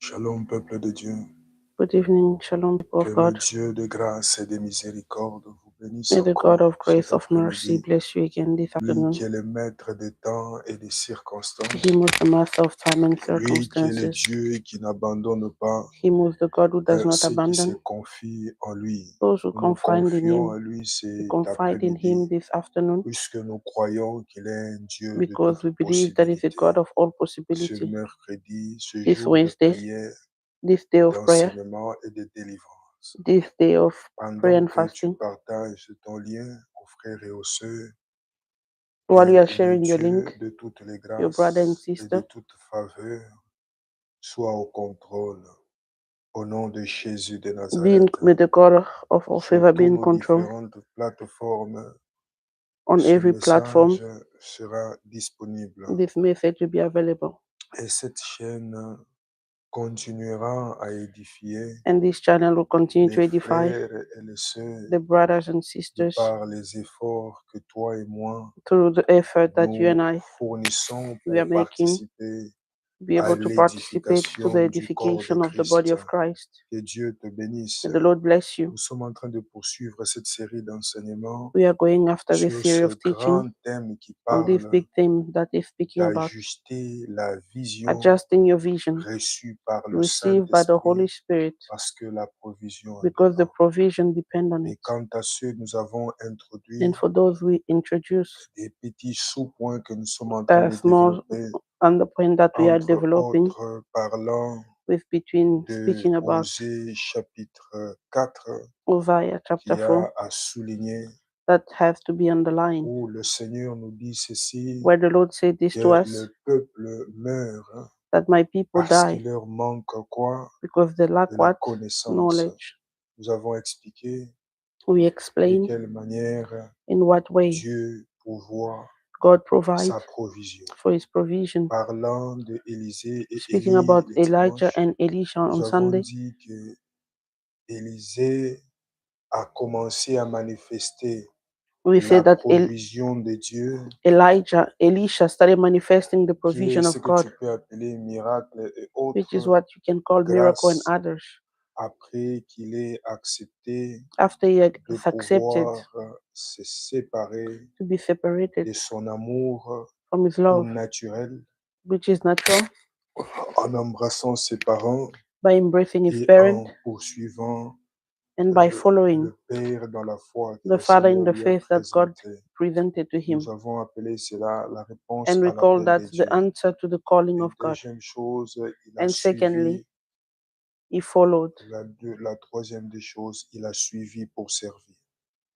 Shalom, peuple de Dieu. Good evening, Shalom, people Que of le God. Dieu de grâce et de miséricorde vous bénisse May the God of encore grace, cet of mercy, après-midi. bless you again this Lui afternoon. qui est le maître des temps et des circonstances. Him who's the master of time and Lui qui est le circumstances. Dieu qui n'abandonne pas Him who's the God who does not ceux qui se abandon confient en lui. those who Nous nous confide in confions Him. en lui We cet confide in Him après-midi, this afternoon puisque nous croyons qu'il est un Dieu de because toute we believe that He's a possibilité. God of all Ce possibility. mercredi, ce This jour de Wednesday, prière, this day of prayer, d'enseignement et de délivrance. this day of prayer Pendant and que tu fasting, partages ton lien aux frères et aux sœurs, while you que are le sharing your link, Dieu de toutes les your brother and grâces et de sister, toute faveur soit au contrôle. Au nom de Jésus de Nazareth, may the God of all sur favor be toutes in nos control différentes plateformes, on ce every platform. message sera disponible. This message will be available. Et cette chaîne continuera à édifier And this channel will continue to les edify frères et les sœurs the brothers and de sisters par les efforts que toi et moi through the effort that you and nous I fournissons we are pour making, participer be à able to participate to the l'édification du corps de edification of the body Christ. of Christ. Que Dieu te bénisse. May the Lord bless you. Nous sommes en train de poursuivre cette série d'enseignements We are going after this sur series ce of teaching grand thème qui on this parle big theme that is speaking about d'ajuster la vision adjusting your vision reçue par le received by the Holy Saint-Esprit Spirit parce que la provision en because the dépend. provision depends on Et it. quant à ceux, nous avons introduit And for those we introduce des petits sous-points que nous sommes en train de small développer, on the point that we are entre developing autres parlant with between de speaking about Osée chapitre 4, Hosea chapter qui 4 a à souligner, that has to be underlined, où le Seigneur nous dit ceci, where the Lord said this to que us, le peuple meurt that my people parce die qu'il leur manque quoi? because they lack De la what? connaissance. Knowledge. Nous avons expliqué We de explain quelle manière in what way Dieu pourvoit God provides sa provision. for His provision. Parlant de Élisée et Speaking Élie about le Elijah dimanche, and Elisha nous on avons Sunday, dit que Élisée a commencé à manifester we la said that provision de Dieu, Elisha started manifesting the qui est provision ce of que God, tu peux appeler miracle et which is autres, what you can call miracle and grâce others. après qu'il ait accepté After he de has accepted pouvoir se séparer to be separated de son amour from his love, naturel which is natural, en embrassant ses parents by embracing his et parent en poursuivant and by following le Père dans la foi que the le Father in Seigneur the lui a faith that God présenté. presented to him. Nous avons appelé cela la réponse And we à call l'appel that de the Dieu. answer to the calling Et of God. deuxième chose, il a And secondly, suivi. he followed. La troisième des choses, il a suivi pour servir.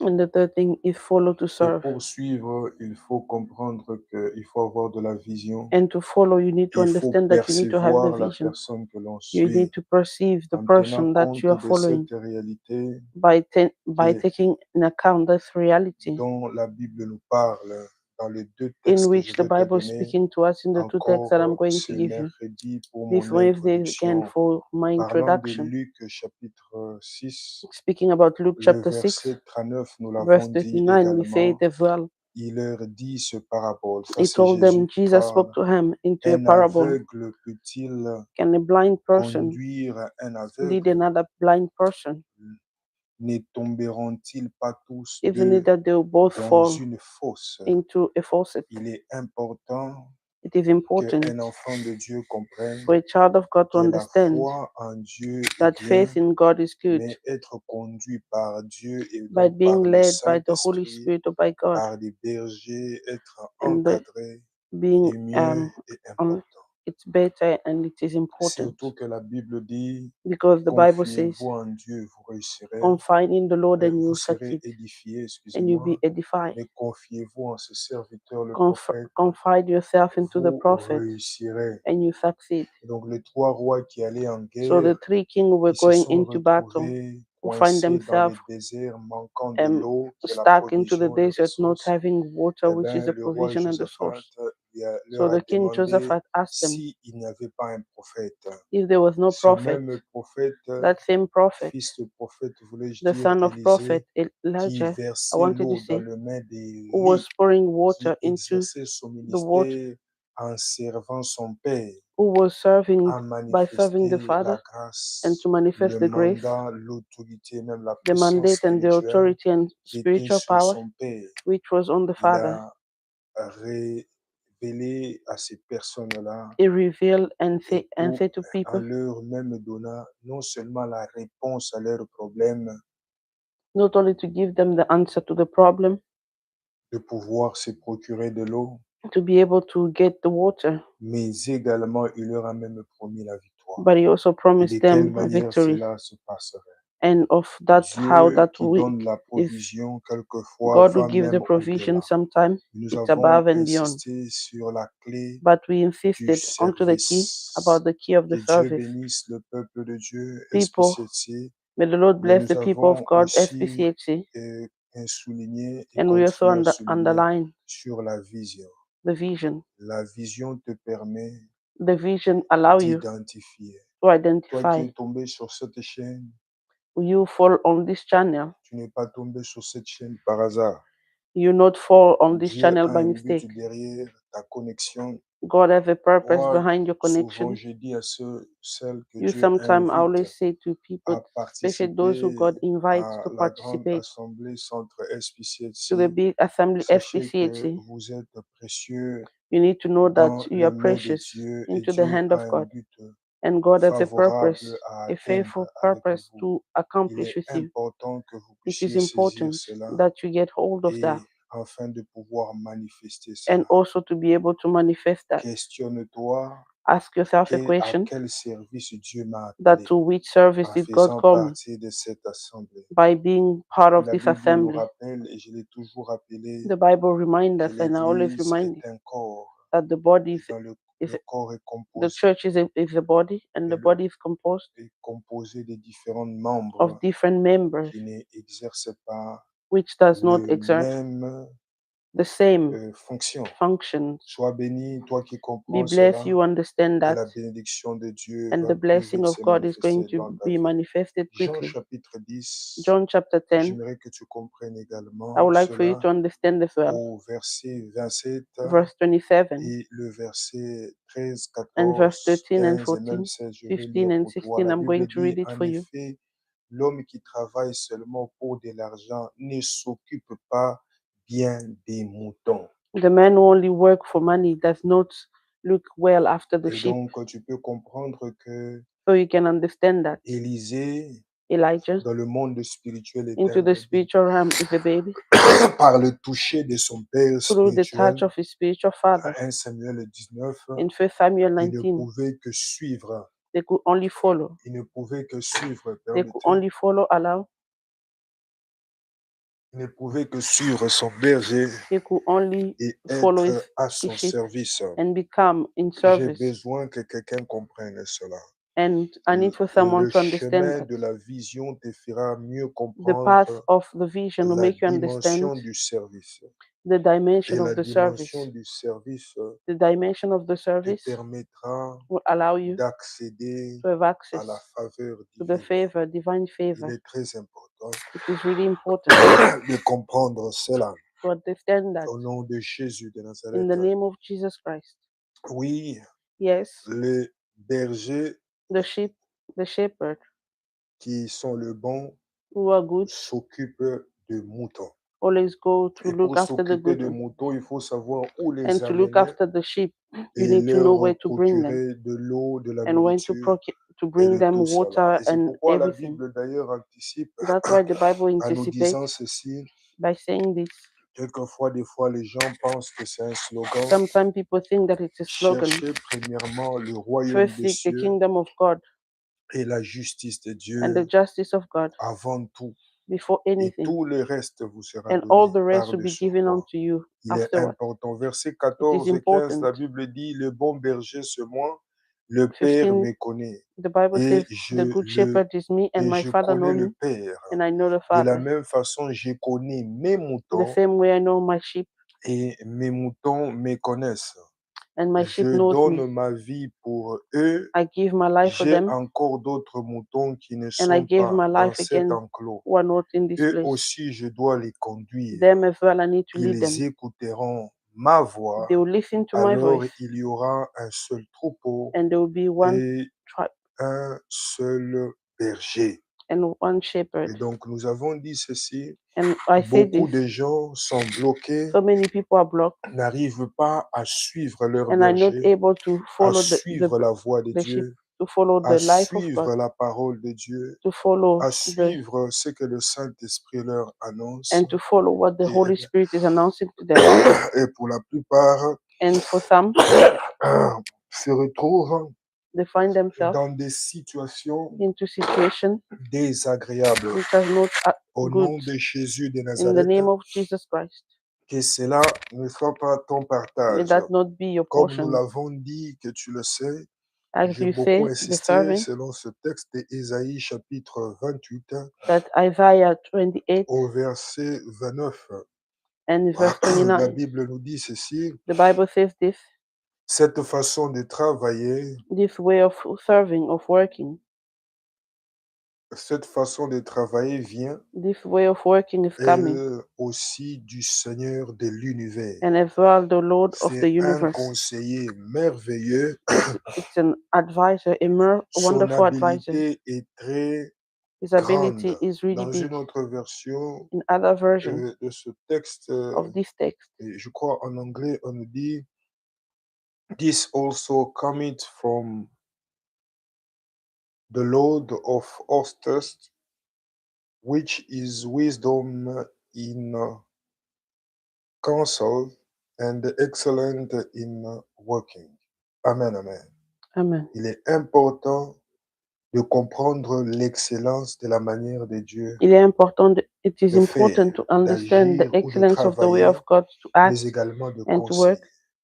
And the third thing is follow to Et serve. pour suivre, il faut comprendre qu'il faut avoir de la vision. And to follow, you need to Il faut understand that you need to have the percevoir la vision. personne que l'on You suit need to perceive the en person tenant that compte you are de following cette réalité by que- taking in account this reality dont la Bible nous parle dans les deux in textes que je which the vais te Bible is donner speaking to us in the two texts that I'm encore going ce to give you mercredi pour this mon Wednesday again introduction. for my Parlant de introduction. Luc chapitre 6, Speaking about Luke le chapter 6, verset 39, nous verse l'avons dit 39, we say également, it as well. il leur dit ce parabole. Ça, He c'est told them, Jésus qui Jesus parle. spoke to him into a Un parable. aveugle peut-il Can a blind person conduire un lead aveugle? another blind person? Ne tomberont-ils pas tous Isn't it deux that they will both dans fall une fosse? into a faucet? Il est important It is important qu'un enfant de Dieu comprenne for a child of God to que la understand foi en Dieu est that bien, faith in God is good mais être conduit par Dieu et by donc being par le led by the Holy Saint-Esprit, Spirit or by God, par des bergers, être and encadré being est mieux et important. it's better and it is important Surtout que la Bible dit, because the Bible says, confiez-vous en Dieu, vous réussirez, confide in the Lord and vous you serez succeed édifiés, and you excusez-moi, be edified. mais confiez-vous en ce serviteur, le prophète, Confide yourself into the vous prophet réussirez. and you succeed. Et donc les trois rois qui allaient en So the guerre, three kings who were qui se going sont into battle retrouvés who find coincés dans les themselves déserts, manquant de l'eau, qui est la stuck into the provision, la desert, not ressource, having water, eh which is bien, the le roi provision and the Josaphat source. leur So a the king demandé Josaphat asked them s'il n'y avait pas un prophète. if there was no Ce prophet, même prophète, that same prophet, fils de prophète, voulais-je the dire, son of prophet Élisée, qui Elijah, I versait wanted to l'eau dans say, le main des who was riches, pouring qui water into exerçait son the water, ministère en servant son père. who was serving à by serving the manifester Father la and grâce, to manifest le the grace, mandat, l'autorité, même la the puissance mandate and the spirituelle authority and qui était spiritual sur power son Père. which was on the Il Father. a révélé à ces personnes-là He revealed and et said to en people, leur même donnant non seulement la réponse à leurs problèmes, not only to give them the answer to the problem, de pouvoir se procurer de l'eau, to be able to get the water, mais également il leur a même promis la victoire. but he also Et de promised quelle them a manière victory. cela se passerait? And of that's how Dieu that qui donne la is provision quelquefois God who va gives the même provision au-delà. sometimes, Nous it's avons above and beyond. insisté sur la clé But we du insisted onto the key, service. about the key of the Que Dieu service. bénisse le peuple de Dieu, People, SPCC, may the Lord mais bless nous the people of avons God, aussi SPCHC, souligné et and we also continué à souligner underline sur la vision. the vision. La vision te permet The vision allow you d'identifier. to Toi identify. qui es tombé sur cette chaîne, You fall on this channel. tu n'es pas tombé sur cette chaîne par hasard. You not fall on this Dieu channel a by un mistake. but derrière ta connexion. God has a purpose Moi, behind your souvent, connection. je dis à celles que You Dieu sometimes invite always say to people, à especially those who God participer invites à to la grande participate assemblée centre to the SPCHC, big assembly sachez que SPCHC, vous êtes précieux you need to know that dans you les are mains de precious Dieu et into the Dieu hand a of un God. but And God has a purpose, favorable à a faithful atteindre avec purpose vous. to Il accomplish est with you. important que vous It is puissiez saisir important cela that you get hold of that et afin de pouvoir manifester and cela. also to be able to manifest that. Questionne-toi Ask yourself a à question quel service Dieu m'a that appelé to which service en did God faisant call me partie de cette assemblée. by being part of La this Bible nous assembly. rappelle, et je l'ai toujours rappelé, The Bible reminds que us, and I always l'Église remind est you, un corps that the body et le is corps est the composé, church is a body, and et the body is composed de différents of membres different members, qui n'exercent pas which does not le exert même the same fonction. functions. Sois béni, toi qui Be comprends blessed, cela, you understand et that, la bénédiction de Dieu and va the plus blessing vite of se God is going manifester to dans ta be vie. manifested Jean quickly. chapitre 10, John chapter 10, j'aimerais que tu comprennes I également would like for you cela to understand as well. au verset 27 Verse 27 et le verset 13, and verse 14, 13 and 15 et même 14, 16. Je vais 15 lire and pour toi. 16. La I'm going Bible to read dit, it en for you. effet, l'homme qui travaille seulement pour de l'argent ne s'occupe pas bien des moutons. The man who only work for money does not look well after the Et sheep. donc, tu peux comprendre que So you can understand that Élisée, Elijah, dans le monde spirituel, est into un the bébé. spiritual realm, is a baby. Par le toucher de son père Through the spirituel, touch of his spiritual father. à 1 Samuel 19, In 1 Samuel il ne 19, pouvait que suivre. they could only follow. Il ne pouvait que suivre, They could permettez. only follow, allow. Il ne pouvait que suivre son berger He could only et follow être à his son sheep service. and become in J'ai service. besoin que quelqu'un comprenne cela. And I need for someone Le to understand chemin that. de la vision te fera mieux The path comprendre of the vision will la make you understand dimension du service. the Et dimension la of the dimension service. du service The dimension of the te service permettra will allow you d'accéder to have à access la faveur to the divine. favor, divine Il favor. est très important It is really important de comprendre cela. to understand that Au nom de Jésus de in Nazareth. the name of Jesus Christ. Oui, Yes, les bergers the sheep, the shepherd qui sont le bon who are good s'occupent de moutons. always go to Et look pour after the s'occuper good de one. moutons, il faut savoir où les And to look amener after the sheep, you et need to know leur where to bring them procurer de l'eau, de la and when to nourriture bring et de them tout cela. water Et c'est and pourquoi la everything. Bible d'ailleurs anticipe That's why the Bible en nous disant anticipates ceci. by saying this. Quelquefois, des fois, les gens pensent que c'est un slogan. Sometimes people think that it's a slogan. Cherchez premièrement le royaume First des seek the cieux kingdom of God et la justice de and the Dieu justice of God avant tout. before Et anything, tout le reste vous sera and all donné the rest will be par-dessus given quoi. unto you Il est afterward. important. Verset It is 14 et 15, important. la Bible dit, le bon berger, c'est moi, le Père 15, me connaît. the Bible Et says, je, the good le, shepherd is me, and et my je Father know connais me, le Père. and I know the De la Father. même façon, je connais mes The moutons same way I know my sheep, et mes moutons me connaissent. and my sheep Je knows donne me. ma vie pour eux. I give my life for J'ai them, encore d'autres moutons qui ne and I sont give pas my dans life cet again enclos. who are not in this Eux place. aussi, je dois les conduire. Them as well, I need to lead Ils them, écouteront ma voix, they will listen to my alors voice, il y aura un seul troupeau and there will be one et tribe un seul berger. and one shepherd. Et donc, nous avons dit ceci, And I say beaucoup this, de gens sont bloqués, so many people are blocked n'arrivent pas à suivre leur and are not berger, able to à follow suivre la voix de the sheep, Dieu, to follow à the life of suivre God, la parole de Dieu, to follow à suivre ce que le Saint-Esprit leur annonce. and to follow what the Et, Holy Spirit is announcing to them. et pour la plupart, And for some, se retrouvent they find themselves dans des situations into situations désagréables. which are not Au good. nom de Jésus de In the Nazareth, name of Jesus Christ, que cela ne soit pas ton may partage. that not be your Comme nous portion. l'avons dit, que tu le sais, As j'ai you beaucoup say, insisté serving, selon ce texte d'Ésaïe chapitre 28 that Isaiah 28 au verset 29. and verse La 29, Bible nous dit ceci, the Bible says this, cette façon de travailler, this way of serving, of working, cette façon de travailler vient this way of working is coming, elle aussi du Seigneur de l'univers. and as well the Lord of the C'est un universe. conseiller merveilleux. It's an advisor, a Son wonderful advisor. habilité est très His ability grande. is really Dans big. une autre version In other versions de ce texte, of this text, et je crois en anglais, on nous dit This also cometh from the Lord of hosts, which is wisdom in counsel and excellent in working. Amen, amen. amen. Il est important de comprendre l'excellence de la manière de Dieu It is de important to faire, understand the d'agir ou de excellence of the way travailler, of God to act mais également de and to work, conseiller.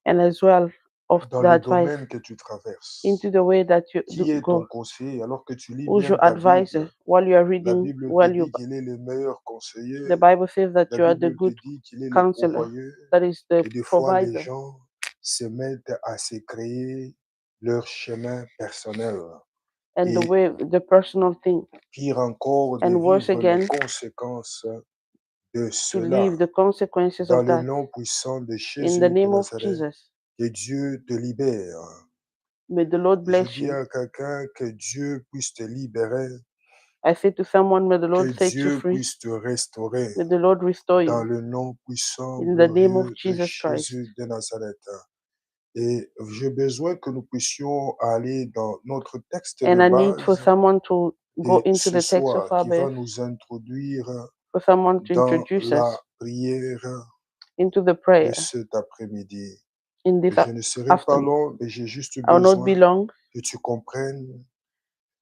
and as well of Dans the le advice domaine que tu traverses, into the way that you qui est ton go. conseiller alors que tu lis Who's bien your ta advisor Bible? while you are La reading, Bible te while you dit qu'il est le meilleur conseiller. the Bible says that La you are the Bible te good dit qu'il est le counselor, pourvoyeur. that is the Et des fois, les provider. gens se mettent à se créer leur chemin personnel. And the Et way, the personal thing, pire encore, de and worse vivre les again, conséquences de to cela. leave the consequences Dans of le that. nom puissant de In the Jésus de name of Nazareth, Jesus, que Dieu te libère. may the Lord Je bless dis you. à quelqu'un que Dieu puisse te libérer, I say to someone, may the que Lord set you Dieu free. puisse te restaurer May the Lord restore dans you. le nom puissant, In the name of glorieux de Jesus Christ. Jésus de Nazareth. Et j'ai besoin que nous puissions aller dans notre texte And de I need for base someone to go de into ce the text of soir our qui va base, nous introduire for someone to dans introduce la us prière into the de prayer cet après-midi. in this Je ne serai pas afternoon. long, mais j'ai juste I will not be besoin long. que tu comprennes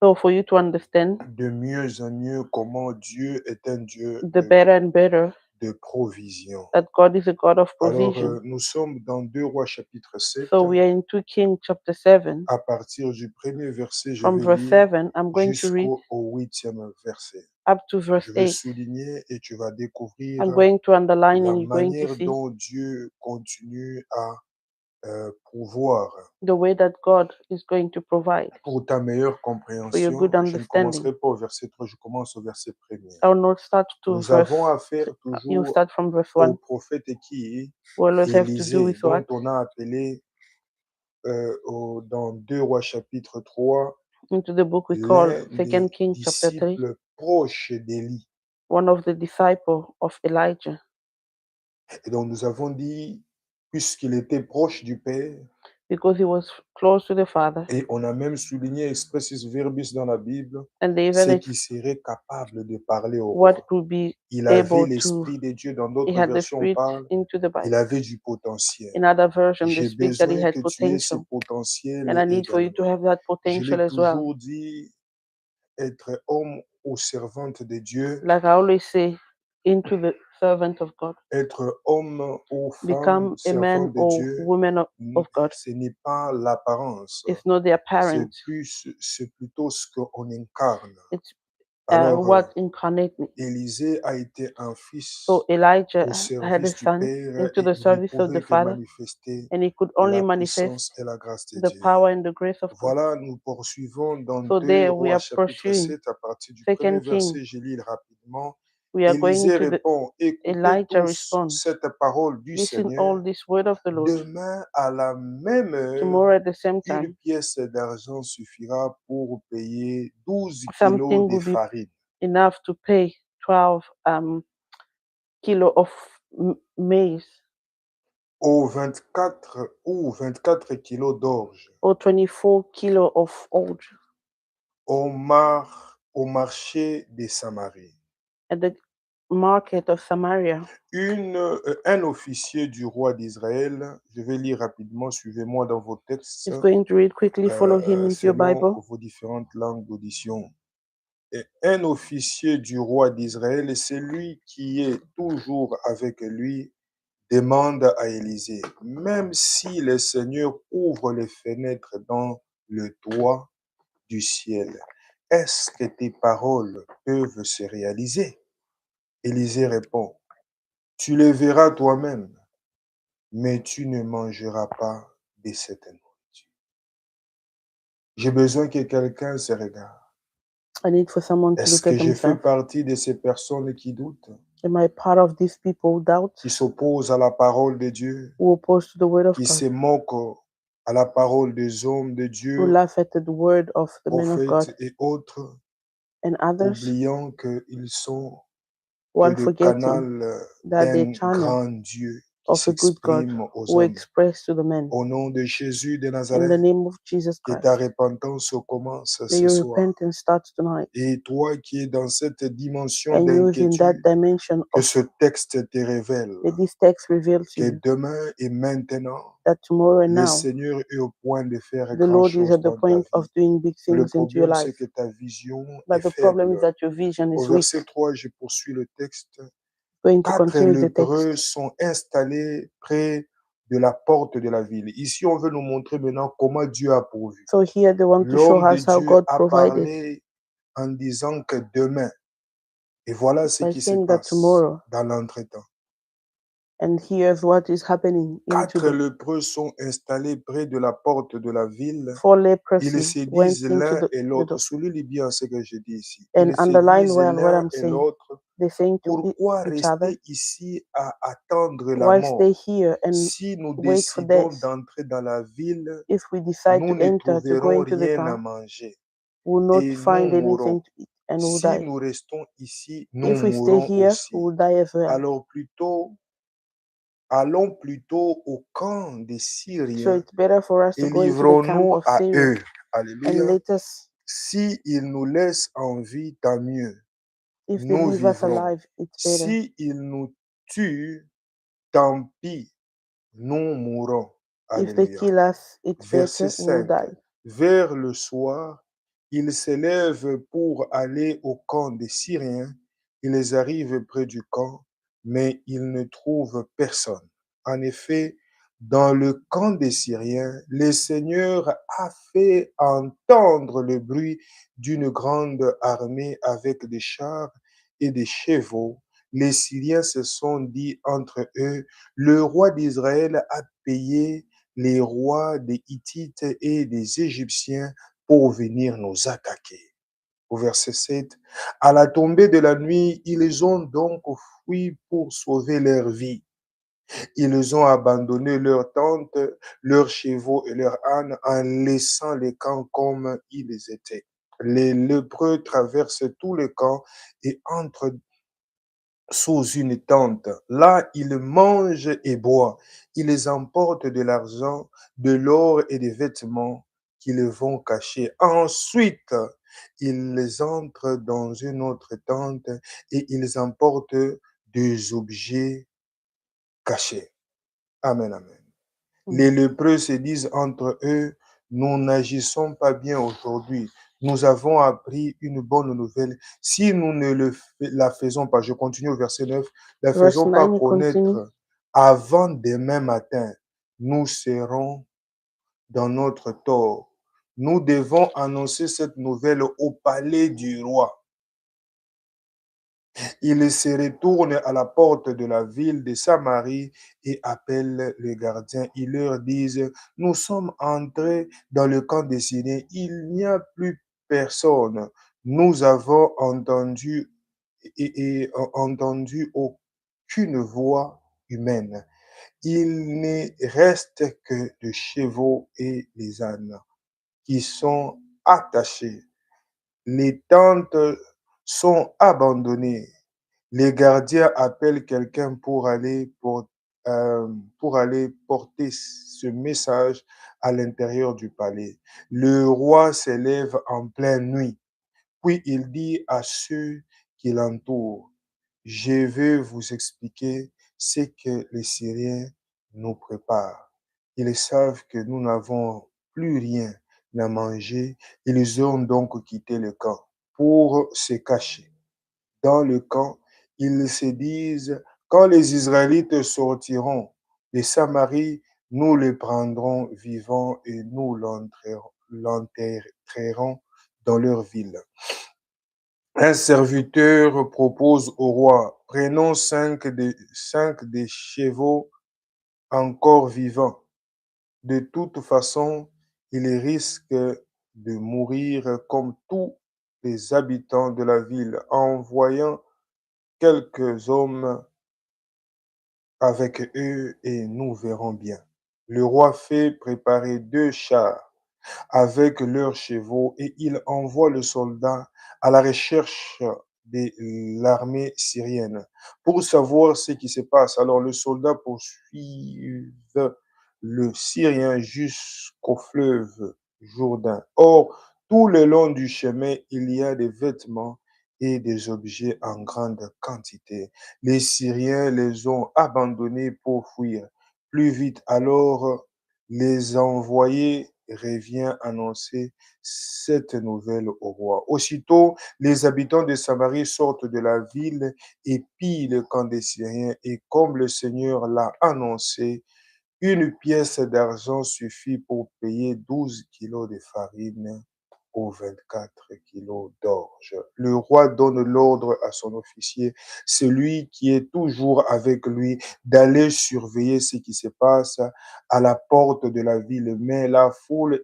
So for you to understand de mieux en mieux comment Dieu est un Dieu the better and better de provision. that God is a God of Alors, provision. nous sommes dans 2 Rois chapitre 7. So we are in 2 Kings chapter 7. À partir du premier verset, je From vais verse lire 7, I'm going to read jusqu'au 8e verset. up to verse Je vais 8. souligner et tu vas découvrir I'm going to underline la and you're going to manière see dont Dieu continue à pouvoir the way that God is going to provide pour ta meilleure for your compréhension. good Je ne understanding. commencerai pas au verset 3, je commence au verset 1er. I will not start to Nous verse, avons affaire you toujours start from verse au 1. prophète qui We always have to do Élisée, with dont what? on a appelé dans 2 Rois chapitre 3 Into the book we call l'un 2 des Kings chapter 3, disciples proches d'Élie. one of the disciples of Elijah. Et donc nous avons dit, puisqu'il était proche du Père, Because he was close to the Father, et on a même souligné expressis verbis dans la Bible, and they c'est even qu'il serait capable de parler au what roi. could be Il avait able to, l'Esprit de Dieu. Dans he d'autres had the versions, on Spirit parle, into the il Bible. avait du potentiel. In other version, they J'ai speak that he besoin had que tu aies ce potential, potentiel and I need for you to également. have that Je potential l'ai as well. toujours dit, être homme ou servante de Dieu, Like I always say, into the servant of God. être homme ou femme Become a man servante de or Dieu, woman of God. ce n'est pas l'apparence, It's not the apparent, c'est plutôt ce qu'on incarne. it's Alors, what incarnate me. Élisée a été un fils So Elijah au had a service du son Père into et the il ne service of pouvait the que Father, manifester and he could only la manifest puissance et la grâce de the Dieu. power and the grace of God. Voilà, nous poursuivons dans So 2 there we Rois are chapitre pursuing 7 à partir du 2 premier Kings verset, je lis rapidement. we are going Élisée into the répond, écoutez Elijah tous responds, cette parole du listen Seigneur. all this word of the Lord. Demain, à la même heure, Tomorrow at the same une time, pièce d'argent suffira pour payer 12 something kilos de will be farine. enough to pay 12 kilo of maize Aux 24 kilos d'orge. or 24 kilo of old Au marché de Samarie. at the market of Samaria. Un officier du roi d'Israël, je vais lire rapidement, suivez-moi dans vos textes, He's going to read quickly, follow him with your selon Bible. vos différentes langues d'audition. Et un officier du roi d'Israël, celui qui est toujours avec lui, demande à Élisée, même si le Seigneur ouvre les fenêtres dans le toit du ciel, est-ce que tes paroles peuvent se réaliser? Élisée répond, tu le verras toi-même, mais tu ne mangeras pas de cette nourriture. J'ai besoin que quelqu'un se regarde. I need for someone to Est-ce look at que je fais themselves. partie de ces personnes qui doutent, Am I part of these people who doubt, qui s'opposent à la parole de Dieu, who oppose to the word of qui se God, moquent à la parole des hommes de who Dieu, laugh at the word of the men of God, prophètes et autres, and others oubliant qu'ils sont que while le forgetting canal that they're d'un channel grand Dieu qui of a good God s'exprime aux who hommes. express to the men. Au nom de Jésus de In the Nazareth, name of Jesus que Christ, ta repentance commence may ce your soir. repentance start tonight. Et toi qui es dans cette dimension And you in that d'inquiétude, dimension que of ce texte te révèle that this text reveals to que you demain et maintenant, that tomorrow and le now Seigneur est au point de faire the grand Lord is chose at the dans ta point of vie. doing big Le things into your problème, c'est life. que ta vision But est the problem is faible. that your vision Au is weak. verset 3, je poursuis le texte. Going to 4 continue the lépreux text. sont installés près de la porte de la ville. Ici, on veut nous montrer maintenant comment Dieu a pourvu. So here they want to show L'homme de us how Dieu God a provided parlé en disant que demain, et voilà ce by qui se saying that passe tomorrow, dans l'entretemps. and here's what is happening into 4 the lépreux sont installés près de la porte de la ville. 4 Ils leprosy se went disent into l'un the et l'autre. door. Soulignez bien ce que je dis ici. And Ils se underline disent well what l'un I'm et saying. l'autre. They're saying to Pourquoi each other, rester ici à attendre la why stay mort? here and Si nous wait for décidons death? d'entrer dans la ville, If we decide nous to ne enter, to go trouverons into the rien à town, manger we will not et nous find mourrons. anything to eat and we'll Si die. nous restons ici, nous If we stay mourrons here, we aussi. will die as well. Alors allons plutôt au camp des So Syriens it's better for us to et go into the camp livrons-nous of à Syria eux. and Alléluia. let us, Si ils nous laissent en vie, tant mieux. if they Nous leave us vivrons. alive, it's better. Si ils nous tuent, tant pis, nous mourrons. If they Alléluia. kill us, it's Verset better, we'll 5. die. Vers le soir, ils s'élèvent pour aller au camp des Syriens. Ils arrivent près du camp, mais ils ne trouvent personne. En effet, dans le camp des Syriens, le Seigneur a fait entendre le bruit d'une grande armée avec des chars et des chevaux. Les Syriens se sont dit entre eux, le roi d'Israël a payé les rois des Hittites et des Égyptiens pour venir nous attaquer. Au verset 7, à la tombée de la nuit, ils ont donc fui pour sauver leur vie. Ils ont abandonné leurs tentes, leurs chevaux et leurs ânes en laissant les camps comme ils étaient. Les lépreux traversent tout le camp et entrent sous une tente. Là, ils mangent et boivent. Ils emportent de l'argent, de l'or et des vêtements qu'ils vont cacher. Ensuite, ils entrent dans une autre tente et ils emportent des objets cachés. Amen, amen. Les lépreux se disent entre eux, nous n'agissons pas bien aujourd'hui. Nous avons appris une bonne nouvelle. Si nous ne la faisons pas, je continue au verset 9, la Verse faisons pas 9, we continue. connaître avant demain matin, nous serons dans notre tort. Nous devons annoncer cette nouvelle au palais du roi. Ils se retournent à la porte de la ville de Samarie et appellent les gardiens. Ils leur disent, nous sommes entrés dans le camp des Syriens. Il n'y a plus personne. Nous avons entendu et entendu aucune voix humaine. Il ne reste que les chevaux et les ânes qui sont attachés. Les tentes sont abandonnées. Les gardiens appellent quelqu'un pour aller porter ce message à l'intérieur du palais. Le roi s'élève en pleine nuit. Puis il dit à ceux qui l'entourent, je vais vous expliquer ce que les Syriens nous préparent. Ils savent que nous n'avons plus rien à manger. Ils ont donc quitté le camp pour se cacher. Dans le camp, ils se disent, quand les Israélites sortiront de Samarie, nous les prendrons vivants et nous l'enterrerons dans leur ville. Un serviteur propose au roi, prenons cinq des chevaux encore vivants. De toute façon, ils risquent de mourir comme tous les habitants de la ville. Envoyons quelques hommes avec eux et nous verrons bien. Le roi fait préparer 2 chars avec leurs chevaux et il envoie le soldat à la recherche de l'armée syrienne pour savoir ce qui se passe. Alors le soldat poursuit le Syrien jusqu'au fleuve Jourdain. Or, tout le long du chemin, il y a des vêtements et des objets en grande quantité. Les Syriens les ont abandonnés pour fuir plus vite. Alors, les envoyés revient annoncer cette nouvelle au roi. Aussitôt, les habitants de Samarie sortent de la ville et pillent le camp des Syriens. Et comme le Seigneur l'a annoncé, une pièce d'argent suffit pour payer 12 kilos de farine aux 24 kilos d'orge. Le roi donne l'ordre à son officier, celui qui est toujours avec lui, d'aller surveiller ce qui se passe à la porte de la ville. Mais la foule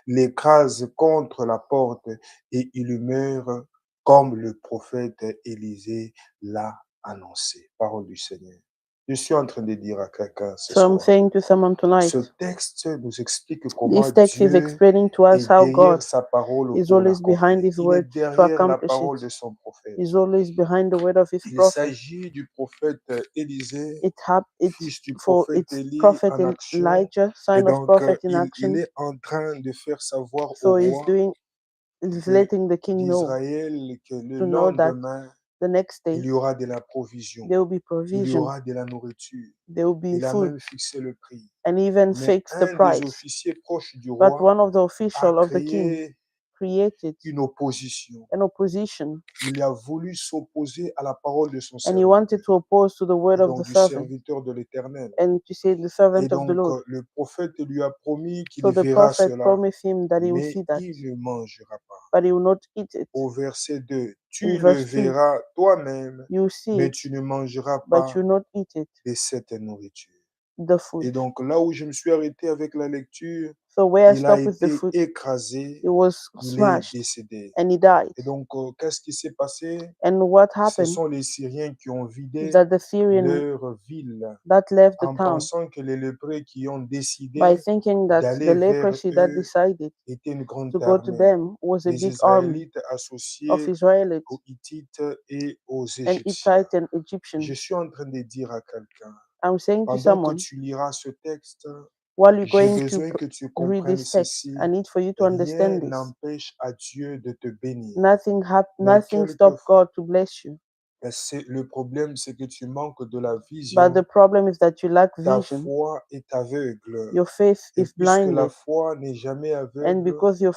l'écrase contre la porte et il meurt comme le prophète Élisée l'a annoncé. Parole du Seigneur. Je suis en train de dire à quelqu'un ce So I'm soir, saying to someone tonight, ce texte nous explique comment this text is Dieu explaining to us est how derrière God sa parole is pour always behind l'accomplir. His Il est word to derrière la accomplish parole it. de son prophète. He's always behind the word of His Il prophet. s'agit du prophète Élisée, It's fils du for prophète its Élie prophet en action. Elijah, Et son of donc, prophet in il action. est en train de faire savoir au So he's roi letting the king know d'Israël que le to know that lendemain, the next day il y aura de la provision, there will be il y provision, aura de la nourriture. there will be Il a food, même fixé le prix. and even Mais fix the un des price. officiers proches du But roi one of the a officials of the king créé created une opposition. an opposition, Il a voulu s'opposer à la parole de son and he wanted serviteur, to oppose to the word et of donc the du servant, serviteur de l'Éternel. and to say the Et servant of the donc, Lord. le prophète lui a promis qu'il So the verra prophet cela, promised him that he will mais see that, il ne mangera pas. but he will not eat it. Au verset 2, In tu le verse 2, verras toi-même, you see mais it, tu ne mangeras but pas you will not eat it, de cette nourriture. the Et food. donc, là où je me suis arrêté avec la lecture, So where I il a stopped with the été food, écrasé, it was il est smashed, décédé. and he died. Et donc, qu'est-ce qui s'est passé? And what Ce happened sont les Syriens qui ont is vidé that the Syrian leur ville that left the en town pensant que les lépreux qui ont by décidé thinking that d'aller the vers leprosy that eux decided était une grande to go to armée. them was a Les big army Israélites of associés Israelites aux Hittites et aux and Égyptiens. Hittites and Je Egyptians. suis en train de dire à quelqu'un, I'm saying to pendant que someone, tu liras ce texte, while you're j'ai going to besoin que tu read comprennes this text, ceci. I need for you to Rien understand this. n'empêche à Dieu de te bénir. Mais Nothing stopped quelquefois, God to bless you. le problème, c'est que tu manques de la But vision. the problem is that you lack Ta vision. foi est aveugle. Your faith Et is puisque la blinded. foi n'est jamais And aveugle, because tu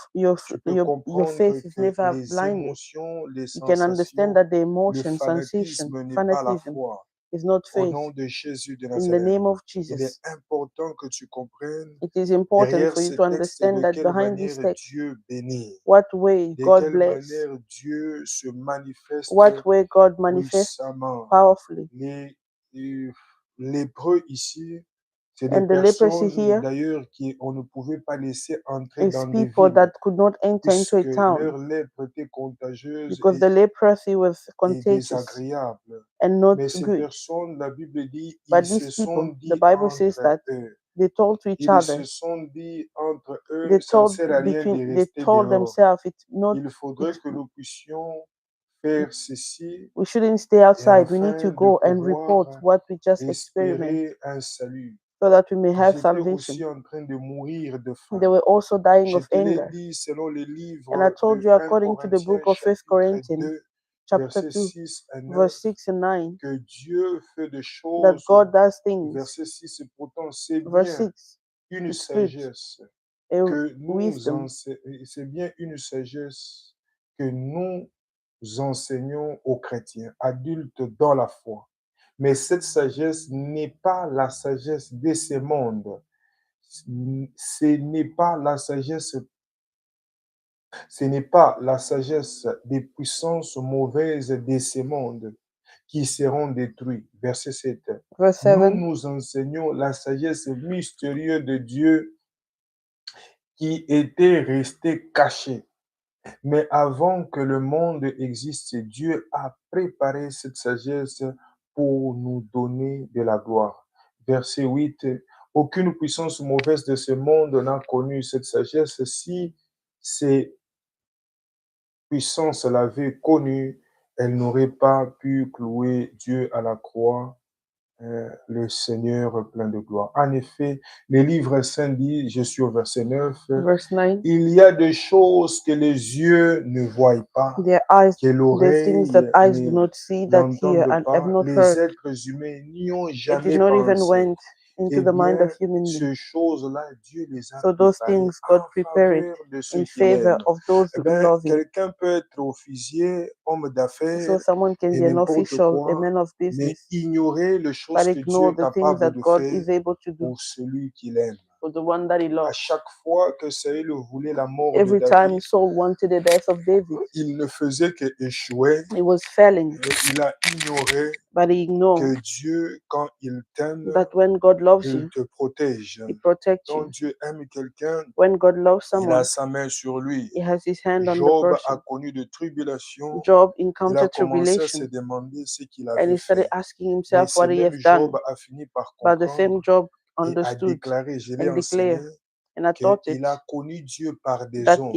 peux your comprendre faith is que never les blinded, émotions, les you can understand sensations, that the le emotion, sensation, fanatisme n'est pas la fanatism foi. is not Au faith. nom de Jésus de In the Nazareth, name of il est Jesus, important que tu comprennes it is important derrière for you ce to texte understand de that quelle behind this manière text, Dieu bénit, what way de God quelle bless, manière Dieu se manifeste what way God manifests puissamment. powerfully. Les lépreux ici, C'est des And the leprosy personnes here d'ailleurs qu'on ne pouvait pas laisser entrer is dans des people villes that could not enter into a puisque town leur lèpre était contagieuse because the leprosy was et contagious désagréable. and not Mais ces good. personnes, la Bible dit, But ils se these sont people, the dit Bible says entre that eux. they told to each Ils se other, sont dit entre eux, they ça ne told sert à rien de they rester told dehors. themselves it's not, Il faudrait que nous puissions faire ceci we shouldn't stay et outside. We need to afin de go and report pouvoir what we just experienced espérer un salut. so that we may have J'étais salvation. aussi en train de mourir de faim. They were also dying Je of te l'ai anger. dit selon les And I livres told de you 1 according to the book Corinthiens of 1 chapitre Corinthians 2, chapter versets 2, 6 à 9, verse 6 and 9, que Dieu fait des that choses. God does things. Verset 6, et pourtant c'est Verse bien 6, une it's good, sagesse a que wisdom c'est bien une sagesse que nous enseignons aux chrétiens, adultes dans la foi. Mais cette sagesse n'est pas la sagesse de ce monde. Ce n'est pas la sagesse, ce n'est pas la sagesse des puissances mauvaises de ce monde qui seront détruits. Verset 7. verse Nous 7, nous enseignons la sagesse mystérieuse de Dieu qui était restée cachée. Mais avant que le monde existe, Dieu a préparé cette sagesse pour nous donner de la gloire. Verset 8. Aucune puissance mauvaise de ce monde n'a connu cette sagesse. Si ces puissances l'avaient connue, elles n'auraient pas pu clouer Dieu à la croix, le Seigneur plein de gloire. En effet, le livre saint dit, je suis au verset 9, verse 9, il y a des choses que les yeux ne voient pas, their eyes, que the l'oreille things that eyes do not see, that hear, n'entendent and have pas, not les heard. êtres humains n'y ont It did jamais not even pensé. went into Eh the mind of bien, human beings. ces choses-là, Dieu les a So those préparées things God en prepared faveur de ceux in qui favor l'aiment. of those Eh who bien, love Him. quelqu'un peut être officier, homme d'affaires So someone can et be an n'importe official, a quoi, man of mais business, ignorer les but choses que Dieu ignore est the things capable that de God faire is able to do pour celui qu'il aime. for the one that He À loves. chaque fois que Saül voulait la mort de Every time David, Saul wanted the death of David, il ne faisait qu'échouer. he was failing, Il a ignoré but he ignored que Dieu, quand il t'aime, that when God loves il you, te protège. He protects Quand you. Dieu aime quelqu'un, When God loves il a someone, sa main sur lui. He has His hand on the Job a person. connu de tribulations. Job Il a encountered commencé à se tribulation, demander ce qu'il and avait he started fait. asking Mais himself ce what he même has done. Job a fini par But the same comprendre Job et a understood déclaré, je l'ai and declared, enseigné, and I taught it, qu'il a connu Dieu par des that hommes,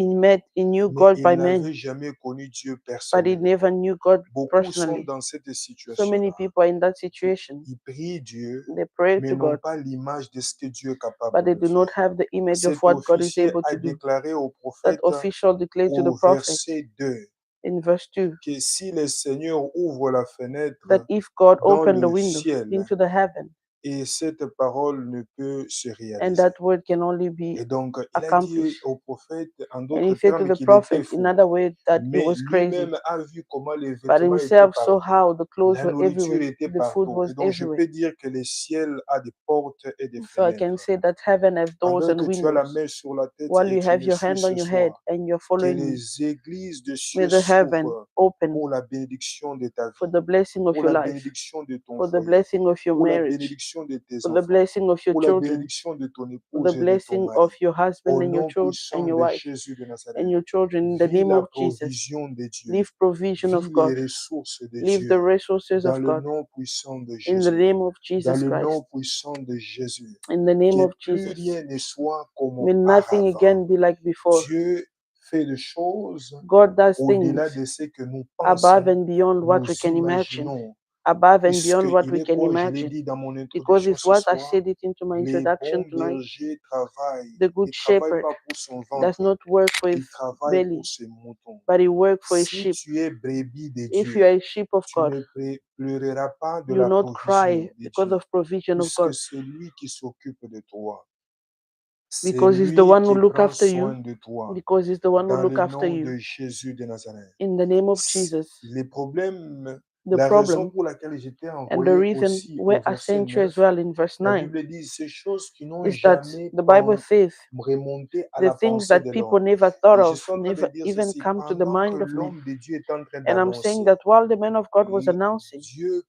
he knew mais God il by men, n'avait jamais connu Dieu but he personnellement. never knew God Beaucoup sont personally. dans cette So situation-là. many people are in that situation. Ils prient Dieu, They pray mais to n'ont God, pas l'image de ce que Dieu est but capable they de do not faire. have the image of Cet what God is officier able a to do. déclaré au That prophète official declared to the au prophet verset 2 in verse 2 que si le Seigneur ouvre la fenêtre that if God dans opened the le window ciel, into the heaven, et cette parole ne peut se and réaliser. that word can only be Et donc, il a dit accomplished. au prophète, en And d'autres he said to termes, the qu'il était prophet fou. in other words that he Mais was crazy, lui-même a vu comment les but vêtements étaient himself saw partout. how the clothes La were nourriture everywhere, était the food partout. was Et donc, je everywhere. peux dire que le ciel a des portes et des So I can fenêtres. say that heaven has doors Pendant and que tu as la windows. main sur la tête While et you tu have me your suis hand on ce your head soir, and you're que following me, les églises de may cieux the heaven s'ouvrent open pour la bénédiction de ta for vie, the blessing of pour your la life, bénédiction de ton for the foyer, blessing of your pour la marriage, bénédiction de tes for the enfants, blessing of your pour la children, bénédiction de ton for the épouse et de ton blessing mari. of your husband Au and your nom children and puissant your de wife Jésus de Nazareth, and your children in the vis name la of Jesus. provision de Dieu, Leave provision vis of les God. ressources de Leave the Dieu, resources dans of le God nom puissant de in the Jésus, name of dans Jesus le Christ. nom puissant de Jésus. In the name Que of plus Jesus. rien ne soit comme May nothing auparavant. again be like before. Dieu fait des choses God does au-delà things de ce que nous above pensons, and beyond what nous we can imagine. imaginons. Above and beyond what Puisqu'il we est can quoi, je l'ai imagine. dit dans mon Because introduction it's ce what I soir, said it into my les introduction bons tonight. bergers travaillent. The good Ils ne travaillent shepherd pas pour son does ventre, not work for his il travaille belly, pour ses moutons. but he works for his Si sheep. tu es brebis de If Dieu, you are a sheep of tu God, ne pleureras pas de you will la not provision cry de because Dieu, of provision of puisque God. c'est lui qui s'occupe de toi. C'est Because he's the lui one who qui look prend after soin you. de toi. Because he's the one who Dans look le after nom you. de Jésus de Nazareth. In the name of Jesus. Les problèmes, The la raison problem pour laquelle j'étais and the envoyé reason aussi au where I verset sent you 9, as well in verse la 9 Bible dit ces choses qui n'ont is that jamais the Bible says remonté à the la things pensée that de people l'homme. never thought Et je of, suis en train de never dire even ceci, come to the pendant que mind of men. l'homme de Dieu est en train And I'm saying d'annoncer, that while the man of God was announcing, Dieu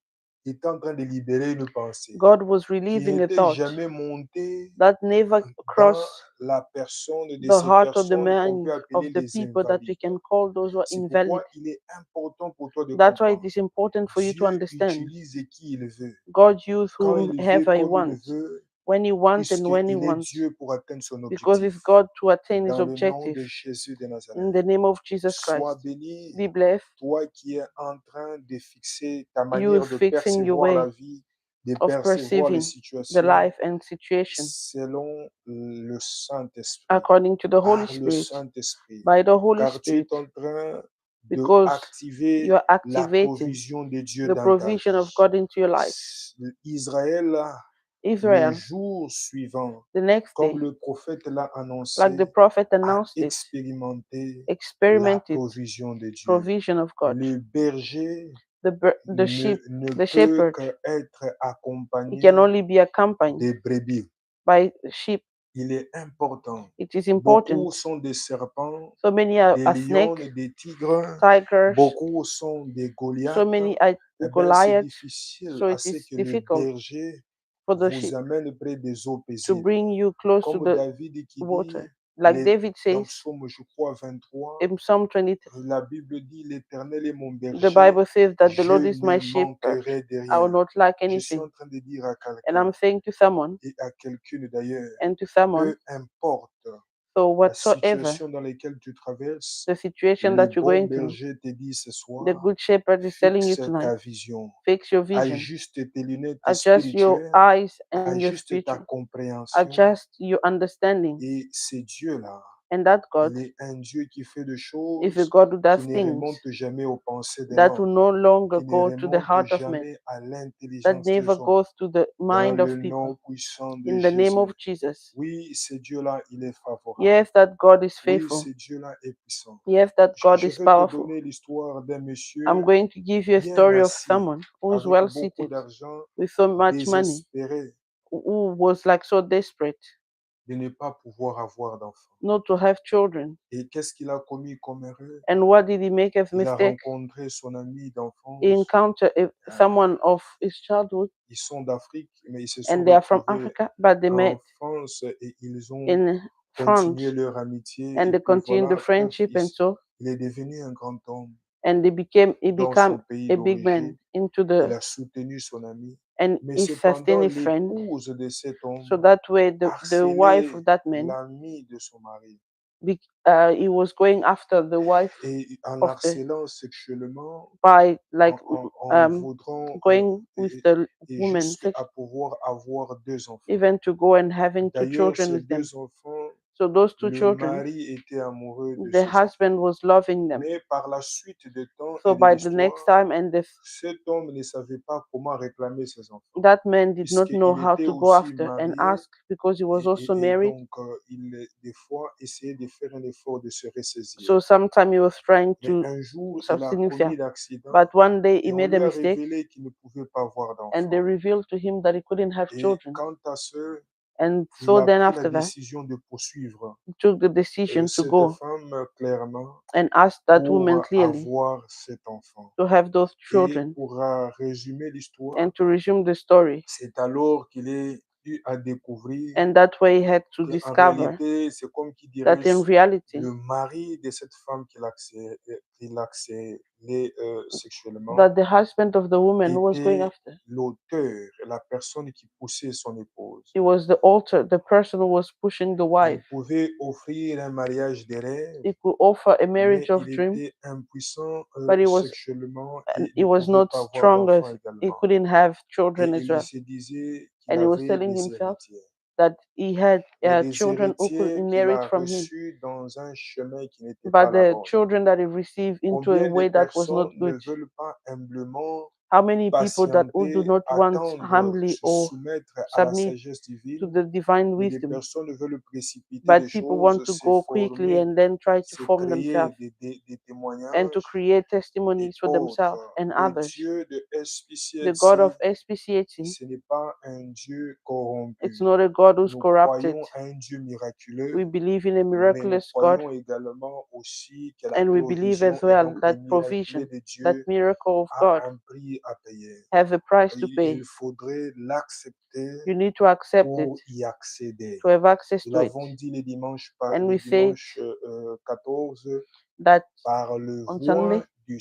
était en train de libérer une pensée God was qui releasing a n'était thought jamais montée that never dans crossed la personne de the ces heart of the personnes qu'on mind peut of appeler the les people that we invalides. can call those who are C'est invalid. pourquoi il est important pour toi de That's why it comprendre. is important for you to Dieu understand. utilise qui il veut. God uses Quand il veut, whomever He comme il wants, veut, when He wants and when He puisqu'il est wants, Dieu pour atteindre son because objectif. it's God to attain His Dans le nom objective. de Jésus de In Nazareth. the name of Jesus Sois Christ, béni, be blessed. toi qui es en train de fixer ta You manière de fixing your percevoir la way vie, de of percevoir les perceiving the situations life and situation selon le Saint-Esprit, according to the Holy par le Spirit, Saint-Esprit. by the Holy Car tu Spirit, es en train because d'activer you are la activating provision de Dieu the dans ta provision of vie. God into your life. Israël, le Israel, jour suivant, the next day, comme le prophète l'a like the annoncé, prophet a announced it, expérimenté la experimented provision de Dieu. provision of God. Le berger The sheep, ne the peut shepherd, qu'être he accompagné can only be accompanied des brebis. by sheep. Il est important. It is Beaucoup important. sont des serpents, So many are des a lions, snake, des tigres. tigers, Beaucoup sont des so Goliaths. many are Eh bien, c'est Goliaths. difficile So à it ce is que le difficult berger for the vous sheep amène près des eaux to paisibles. bring you close to Comme the David qui water. dit, Like David dans says Psaume, je crois, 23, in Psalm 23, la Bible dit, l'Éternel est mon the berger, Bible says that the je Lord is my ne shepherd. manquerai de I will rien. not lack Je suis anything. en train de dire à And quelqu'un, I'm saying to someone et à quelqu'une d'ailleurs, and to someone, peu importe so la whatsoever situation dans laquelle tu traverses, the situation le that you're bon going through, berger te dit ce the soir, good shepherd is telling you fixe tonight, ta vision, fix your vision, ajuste tes lunettes adjust your spirituelles, eyes and your ajuste ta spiritual, compréhension. adjust your understanding. Et ce Dieu-là, And that God il est un Dieu qui fait des is a choses God who qui does ne things remontent jamais aux pensées de that will l'homme, no longer qui ne go to the remontent heart of man, jamais à that l'intelligence never des hommes. goes to the Dans mind le of people. nom puissant de In the name of Jésus. Jesus. Oui, ce Dieu-là, il est favorable. Yes, that God is Oui, faithful. ce Dieu-là est puissant. Yes, that God Je is vais te powerful. donner l'histoire d'un I'm monsieur going to give you a bien story of assis, someone who is avec well beaucoup seated, d'argent, with so much money, désespéré who was like so desperate de ne pas pouvoir avoir d'enfants. not to have children. Et qu'est-ce qu'il a commis comme erreur? And what did he make as Il a mistake? rencontré son ami d'enfance. He encountered someone of his childhood, Ils sont d'Afrique, mais ils se sont and they are from retrouvés Africa, but they en met France et ils ont in France, continué leur amitié. and Et they puis continued the voilà, friendship, and so, il est devenu un grand homme and he dans son became pays a big man d'origine. into Il the, a soutenu son ami. and Mais he cependant, sustained his friend. l'épouse de cet So homme that way, the wife harcelait of that man, l'ami de son mari. he was going after the wife Et en of the harcelant sexuellement, by like en voudrant going with the et woman jusqu'à pouvoir avoir 2 enfants. even to go and having two D'ailleurs, children ces with them. 2 enfants, So those two le children, mari était amoureux de the ses enfants. husband was loving them. Mais par la suite de temps So et de by the next l'histoire, time, and cet homme ne savait pas comment réclamer ses enfants, that man did not know puisqu'il how était to go aussi after and marié ask, because he was also et married. donc il, des fois, essayait de faire un effort de se ressaisir. So sometime he was trying Mais to un jour, il a sustain himself. commis l'accident But one day he et on made a lui a mistake, révélé qu'il ne pouvait pas avoir and they d'enfants. revealed to him that he couldn't have Et children. quant à ce, And il so a then pris la after that, décision de poursuivre he took the decision to cette go femme clairement and asked that woman pour clearly avoir cet enfant. to have those Et children. pour résumer l'histoire, And to resume the story, c'est alors qu'il est eu à découvrir and that way he had to qu'en discover réalité, c'est comme qui that dirait in reality, le mari de cette femme qu'il accélait sexuellement that the husband of the woman who was going était after, l'auteur, la personne qui poussait son épouse. it was the altar, the person who was pushing the Il wife. pouvait offrir un mariage de rêve, He could offer a marriage mais of il dream, était impuissant but sexuellement and et he ne was pouvait not pas avoir strong as d'enfant he également. couldn't have Et children as il well. se disait qu'il And he was avait telling des himself héritiers. that he had Mais des children who could héritiers qu'il inherit a from him, reçus dans un chemin qui n'était pas but la the bonne. children that he received into a Combien de way that was not personnes ne good. veulent pas humblement How many people that who do patienter, not want attendre, humbly se or soumettre à la submit sagesse to divine, the divine mais des wisdom, personnes veulent précipiter les but people want choses, to se go quickly former, and then try to se form créer themselves des and to témoignages create et testimonies for autres. themselves and Le others. Dieu de The God of SPCLC, SPCAT, ce n'est pas un Dieu corrompu. it's not a God who's Nous corrupted. croyons à un Dieu We miraculeux, believe in a mais nous miraculous God, croyons également aussi que la and we believe provision as et well donc le that miraculé provision, de that Dieu miracle of a God un prix à payer. has a price to pay. Il faudrait l'accepter You need to accept it pour y accéder. to have access Nous to it. l'avons dit les dimanches, And le we say dimanche 14 that par le on voie Sunday, du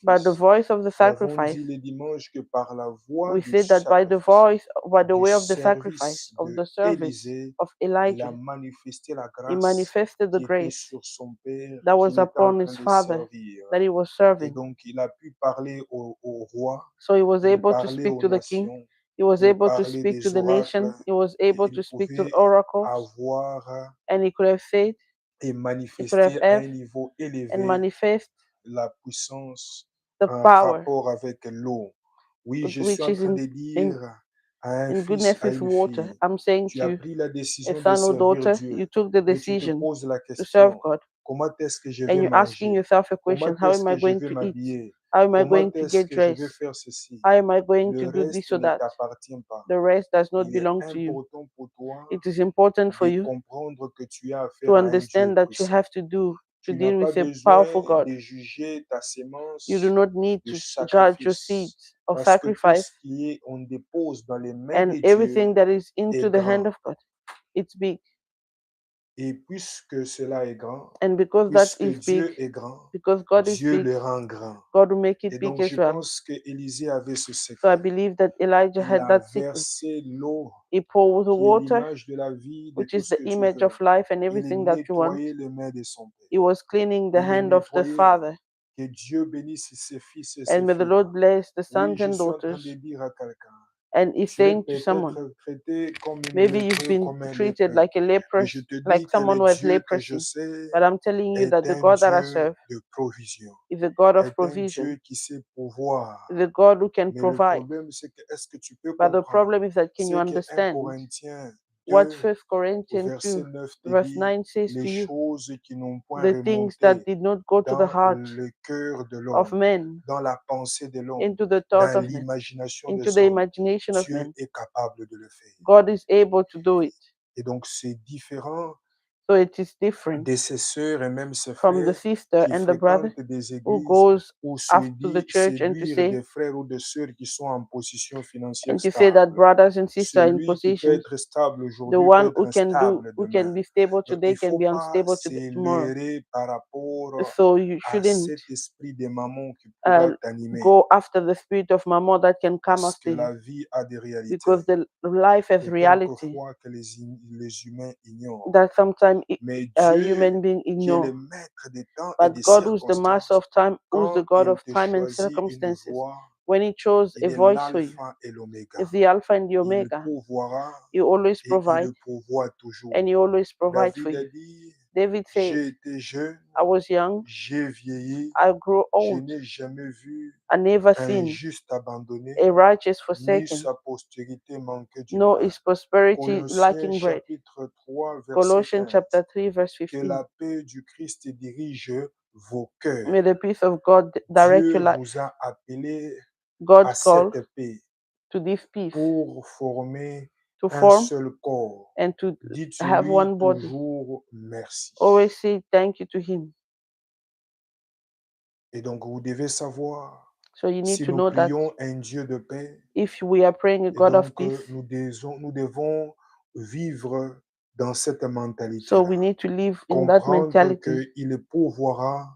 by the sacrifice. voice of the Nous avons sacrifice, dit les dimanches que par la voie we du say that by the sacrifice, voice, by the du way of the sacrifice, service of the de service Élisée, of il a Elijah, manifesté la he grâce manifested the qui était grace sur son père, that was qu'il était en upon train his de father servir. that he was Et serving. donc, il a pu parler au roi, So he was il able to parlait speak aux to the king. nations, He was il able to parlait speak to des the nation. oracles, He was et able il to speak to the pouvait oracles. avoir And he could have said, et he could manifester à have un niveau and élevé manifest la puissance the en power rapport avec l'eau. Oui, je suis which en is train de in dire à un fils, goodness à is une water. fille, I'm saying tu to as you, pris la a décision de son or servir daughter, Dieu, you took the mais tu te decision poses la to serve question, God. comment est-ce que je And vais you're asking manger? yourself a Comment question, how est-ce am I que je going vais to eat? m'habiller? How am I Comment going to est-ce get que je vais dressed? faire ceci? How am I going Le to do this reste or ne that? t'appartient pas. The rest does not Il est belong to you. important pour toi It is important for de you comprendre que tu as to affaire à un Dieu understand that you puissant. have to Tu n'as deal pas with a besoin powerful God. de juger ta You do sémence not need de to judge your sacrifice. seeds of Parce que tout sacrifice ce qui est, on dépose dans les mains and de everything Dieu that is est into the hand grand. of God. It's big. Et puisque cela est grand, And because that puisque is big, Dieu est grand, because God is Dieu big, le rend grand. God will make Et it big donc, as je well. pense que Élisée avait ce So I secret. believe that Elijah Il had a that secret. versé l'eau He poured the qui est water, l'image de la vie, de which tout is ce the que tu image veux. of life and Il everything that you want. nettoyait les mains de son père. He was cleaning the Il hand of the nettoyait. Father. Que Dieu bénisse ses fils et And ses may the filles. Lord bless the Oui, sons je and suis en train daughters. de dire à quelqu'un, And he's tu es saying to someone, peut-être traité comme un maybe you've lépreux, been comme un treated lépreux. like a Mais leper, je te like dis que someone le who has Dieu que je leprosy. sais But I'm telling you est that the un God that I Dieu serve de provision, is a God of est un provision, Dieu qui sait pourvoir. is a God who can Mais le provide. problème, c'est que est-ce que tu peux But the comprendre problem is that can you ce que 1 understand Corinthiens what 2 1 au Corinthians verset 2 9 te verse dit, 9 says les to you? choses qui n'ont point The things that remonté did not go to the dans heart le cœur de of l'homme, men, dans la pensée de l'homme, into the thought dans of men, l'imagination de into the l'homme, imagination of Dieu men. est capable de le faire. God is able to do it. Et donc, c'est différent So it is different de ses sœurs et même ses from the frères sister qui and the brother fréquentent des who églises goes ou after the church and to séduire say des frères ou des sœurs qui sont en position financière and to say that stable. brothers and sisters are in Celui qui peut positions. être stable The aujourd'hui peut one être instable who demain. can be stable Donc, today il ne can faut be pas unstable tomorrow. s'élever par rapport So you à shouldn't cet esprit de mammon qui pourra t'animer. go after the spirit of mammon that can come Parce que after you, la vie a des réalités because the life has que reality quelquefois que les humains ignorent. that sometimes Mais Dieu, human beings qui est ignore. le maître des temps et But des God, who's the master circonstances, of time, who's the quand God il of te time and choisit une circumstances, voie, when He chose a il est voice for you, l'alpha et l'oméga. is the Alpha and the Il Omega. pourvoira He always et il provides, pourvoit toujours. and He always provides for David a you. dit, David said, j'ai été jeune, I was young, j'ai vieilli, I grew je old, n'ai jamais vu I never un seen juste abandonné, a righteous ni forsaken, sa postérité manquer du nor pain. his prosperity Colossiens lacking bread. chapitre 3, verset Colossians 15. chapter 3, verse Que 15. la paix du Christ dirige vos cœurs. May the peace of God direct Dieu your life. vous a appelé God à called cette paix to this peace, pour former to un form seul corps. and to have Dites-lui one body. toujours merci. Always say thank you to Him. Et donc, vous devez savoir, So you need si to nous know that prions un Dieu de paix, if we are praying a et God of donc peace, nous devons vivre dans cette so mentalité-là. we need to live in that Comprendre mentality qu'il pourvoira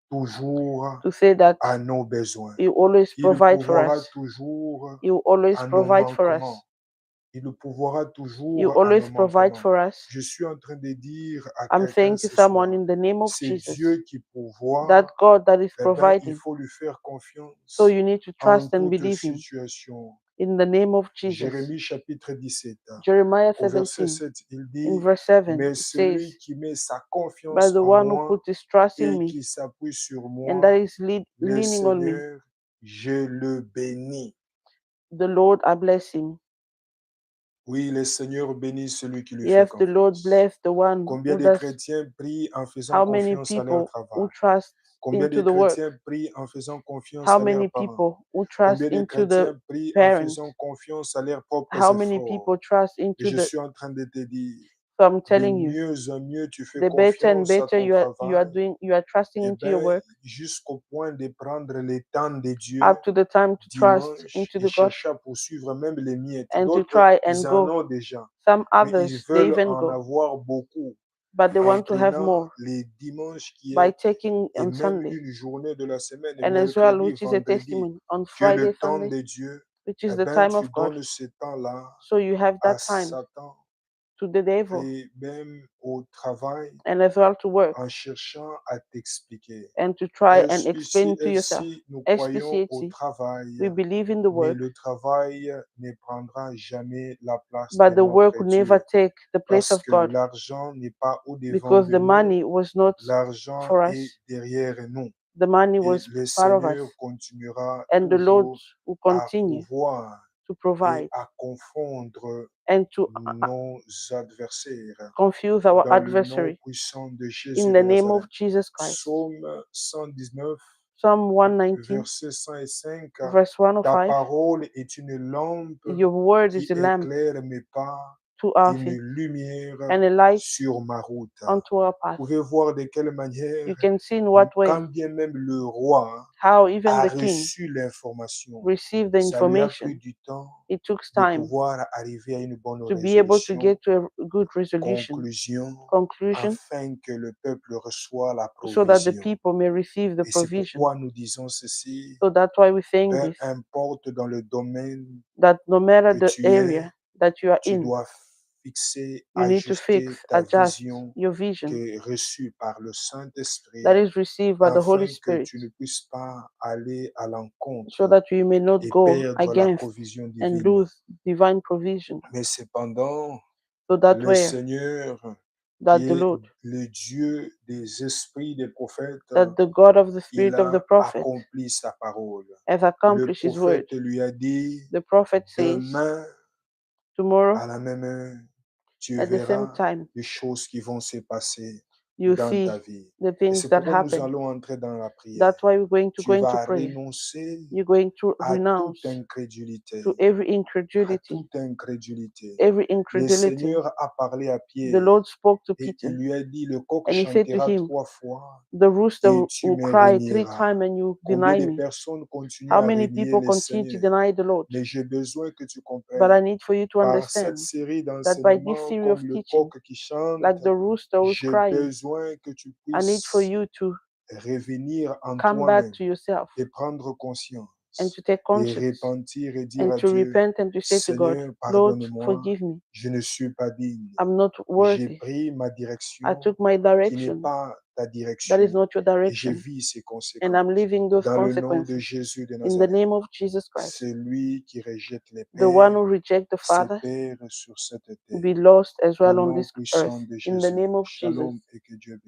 toujours to say that à nos besoins. He always Il provide for pourvoira us. toujours He will always à nos provide for us. manquements. Il pourvoira He toujours will à always nos provide manquements. for us. Je suis en train de dire à I'm quelqu'un saying to ce someone soir, in the name of c'est Jesus, Dieu qui pourvoit, that God that is eh ben, il providing. faut lui faire So confiance you need to en trust and toute believe Him situation. in the name of Jesus. Jérémie chapitre 17, Jeremiah au verset 17, 7, il in dit, verse 7, mais it says, celui qui met sa by confiance the en one who moi put his trust in et me, qui s'appuie sur and that moi, is le leaning on me, Seigneur, je le bénis. the Lord, I bless him. Oui, le Seigneur bénit celui qui lui fait Yes, the Lord confiance. bless the one Combien who de does. chrétiens prient en faisant How many confiance à leur people who travail? trust Combien into de the work? chrétiens prient en faisant confiance How à leurs many parents? people who trust Combien de into the chrétiens prient en parents? faisant confiance à leurs propres How many people efforts? trust Et into je the suis en train de te dire, So I'm de telling you, mieux en mieux tu fais the better and confiance à better ton travail, you are trusting eh into your bien, work, jusqu'au point de prendre le temps de Dieu up to the time to trust dimanche into et the God chercher à poursuivre même les miettes. and to D'autres, try ils and en go. ont déjà, Some mais ils others, they veulent even en go, avoir beaucoup but they en want to have prenant more les dimanches qui by est taking et on même Sunday. une journée de la semaine, And as well, mercredi, which is a vendredi. testimony, on Tu as Friday, le temps Sunday, de Dieu, which is eh the bien, time tu of God. donnes ce temps-là So you have à that time Satan to the devil et même au travail and as well to work en cherchant à t'expliquer. and to try and explain to yourself. Ainsi, nous croyons au SPCHC, travail, we believe in the mais work, le travail ne prendra jamais la place but de the work notre would never Dieu take the place parce of que God l'argent n'est pas au-devant because de the nous, money was not l'argent for est us. derrière nous. The money Et was le part of us. Seigneur continuera And the Lord toujours will à continue pouvoir to et provide à confondre and to nos adversaires confuse our dans le nom adversary puissant de in Jésus the de name Nazareth. of Jesus Christ. Psaume 119, Psalm 119, verset 105. verse Ta 105. parole est une lampe Your word qui is a lamp éclaire mes pas to et our une feet lumière and a light sur ma route. onto our path. Vous pouvez voir de quelle manière, You can see in what quand way, bien même le roi how even a the king reçu l'information, received the ça lui a pris information. du temps It took de time pouvoir arriver à une bonne to be able to résolution, get to a good resolution, conclusion, afin que le peuple reçoive la so that the provision. people may receive the Et c'est provision. pourquoi nous disons ceci, So that's why we're saying peu this, importe dans le domaine that no matter que the tu es, area that you are tu in, dois fixer, you need to ajuster fix, ta adjust vision your vision que reçue par le that Saint-Esprit, is received by the Holy afin que Spirit, tu ne puisses pas aller à so l'encontre that you may not et go perdre la against provision and divine. lose divine provision. Mais cependant, So that le way, Seigneur, that qui the est Lord, le Dieu des esprits des prophètes, that the God of the il spirit of the a prophet accompli sa parole. has Le accomplished his word. prophète lui a dit, The prophet says, demain, tomorrow, à la même heure, tu at the same verras time, les choses qui vont se passer you dans see ta vie. the Et things c'est that pourquoi nous happen. allons entrer dans la prière. That's why we're going to Tu go into vas prayer. renoncer You're going to à toute renounce incrédulité. to every À incredulity, toute incrédulité. every Le incredulity. Seigneur a parlé à The Pierre Lord spoke to et il Peter lui a dit, le coq and he said to chantera him, 3 fois the rooster et tu will me cry 3 renieras. times and you Combien deny de me. personnes continuent How à many renier people le continue to Seigneur? deny the Lord? Mais j'ai besoin que tu But I comprennes, need for you to par cette understand série that by this d'enseignements series of comme le teaching, coq qui chante, like the rooster who's j'ai crying, besoin que tu I need for puisses you to revenir en come back toi-même to yourself et prendre and conscience to take et conscience repentir et dire and à to Dieu, repent and to say to God, Seigneur, Lord, pardonne-moi, forgive me. je ne suis pas digne. I'm not J'ai worthy. pris ma I direction took my qui n'est direction pas ta that is direction not your et je direction, vis ces and I'm conséquences. living those Dans le nom de consequences. Jésus de In the Nazareth, name of Jesus Christ, c'est lui qui rejette les the one pères, who rejects the ses Father pères sur cette will terre. be lost as Au well on nom this earth. puissant de In the Jésus, name of Jesus. shalom et que Dieu bénisse.